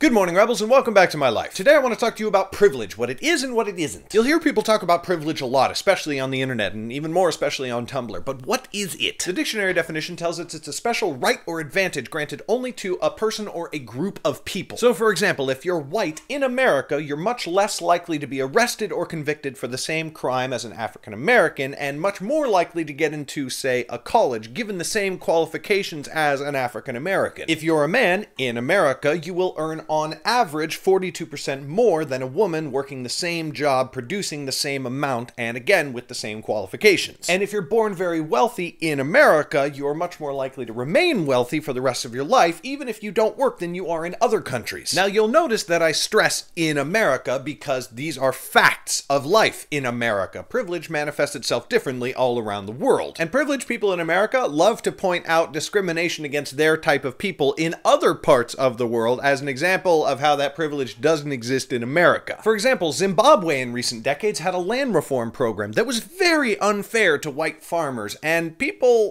Good morning, Rebels, and welcome back to my life. Today I want to talk to you about privilege, what it is and what it isn't. You'll hear people talk about privilege a lot, especially on the internet, and even more especially on Tumblr, but what is it? The dictionary definition tells us it's a special right or advantage granted only to a person or a group of people. So for example, if you're white in America, you're much less likely to be arrested or convicted for the same crime as an African American, and much more likely to get into, say, a college, given the same qualifications as an African American. If you're a man in America, you will earn on average 42% more than a woman working the same job, producing the same amount, and again with the same qualifications. And if you're born very wealthy in America, you are much more likely to remain wealthy for the rest of your life, even if you don't work, than you are in other countries. Now you'll notice that I stress in America because these are facts of life in America. Privilege manifests itself differently all around the world. And privileged people in America love to point out discrimination against their type of people in other parts of the world as an example of how that privilege doesn't exist in America. For example, Zimbabwe in recent decades had a land reform program that was very unfair to white farmers, and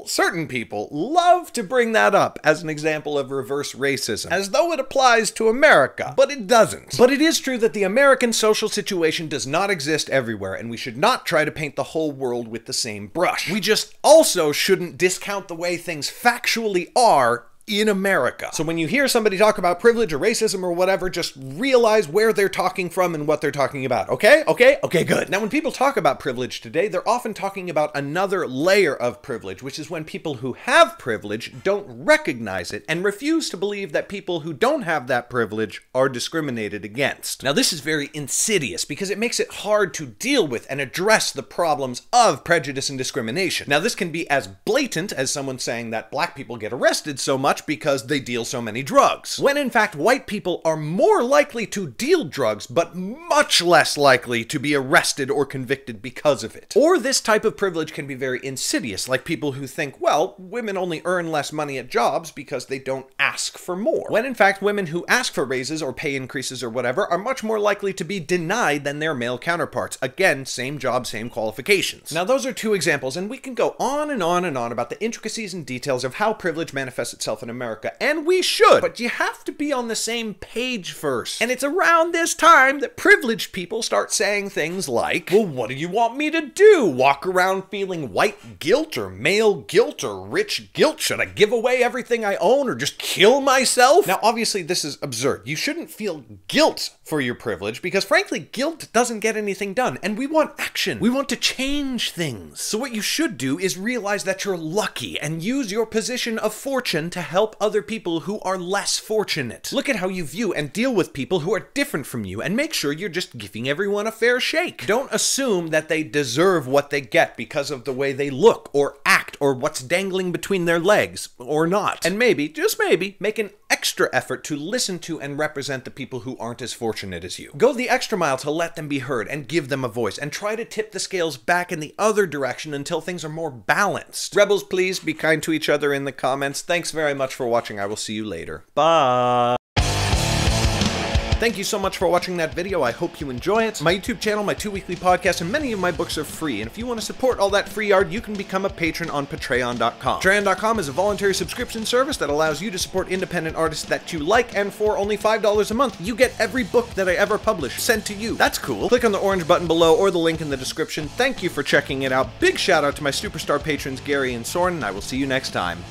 certain people, love to bring that up as an example of reverse racism, as though it applies to America, but it doesn't. But it is true that the American social situation does not exist everywhere, and we should not try to paint the whole world with the same brush. We just also shouldn't discount the way things factually are in America. So when you hear somebody talk about privilege or racism or whatever, just realize where they're talking from and what they're talking about, okay? Okay, good. Now when people talk about privilege today, they're often talking about another layer of privilege, which is when people who have privilege don't recognize it and refuse to believe that people who don't have that privilege are discriminated against. Now this is very insidious because it makes it hard to deal with and address the problems of prejudice and discrimination. Now this can be as blatant as someone saying that black people get arrested so much because they deal so many drugs, when in fact white people are more likely to deal drugs but much less likely to be arrested or convicted because of it. Or this type of privilege can be very insidious, like people who think, well, women only earn less money at jobs because they don't ask for more, when in fact women who ask for raises or pay increases or whatever are much more likely to be denied than their male counterparts. Again, same job, same qualifications. Now those are two examples, and we can go on and on and on about the intricacies and details of how privilege manifests itself in America, and we should, but you have to be on the same page first. And it's around this time that privileged people start saying things like, well, what do you want me to do? Walk around feeling white guilt or male guilt or rich guilt? Should I give away everything I own or just kill myself? Now, obviously, this is absurd. You shouldn't feel guilt for your privilege because, frankly, guilt doesn't get anything done, and we want action. We want to change things. So what you should do is realize that you're lucky and use your position of fortune to help other people who are less fortunate. Look at how you view and deal with people who are different from you and make sure you're just giving everyone a fair shake. Don't assume that they deserve what they get because of the way they look or act or what's dangling between their legs or not. And maybe, just maybe, make an extra effort to listen to and represent the people who aren't as fortunate as you. Go the extra mile to let them be heard and give them a voice, and try to tip the scales back in the other direction until things are more balanced. Rebels, please be kind to each other in the comments. Thanks very much for watching. I will see you later. Bye. Thank you so much for watching that video. I hope you enjoy it. My YouTube channel, my 2 weekly podcasts, and many of my books are free. And if you want to support all that free art, you can become a patron on Patreon.com. Patreon.com is a voluntary subscription service that allows you to support independent artists that you like, and for only $5 a month, you get every book that I ever publish sent to you. That's cool. Click on the orange button below or the link in the description. Thank you for checking it out. Big shout out to my superstar patrons, Gary and Soren, and I will see you next time.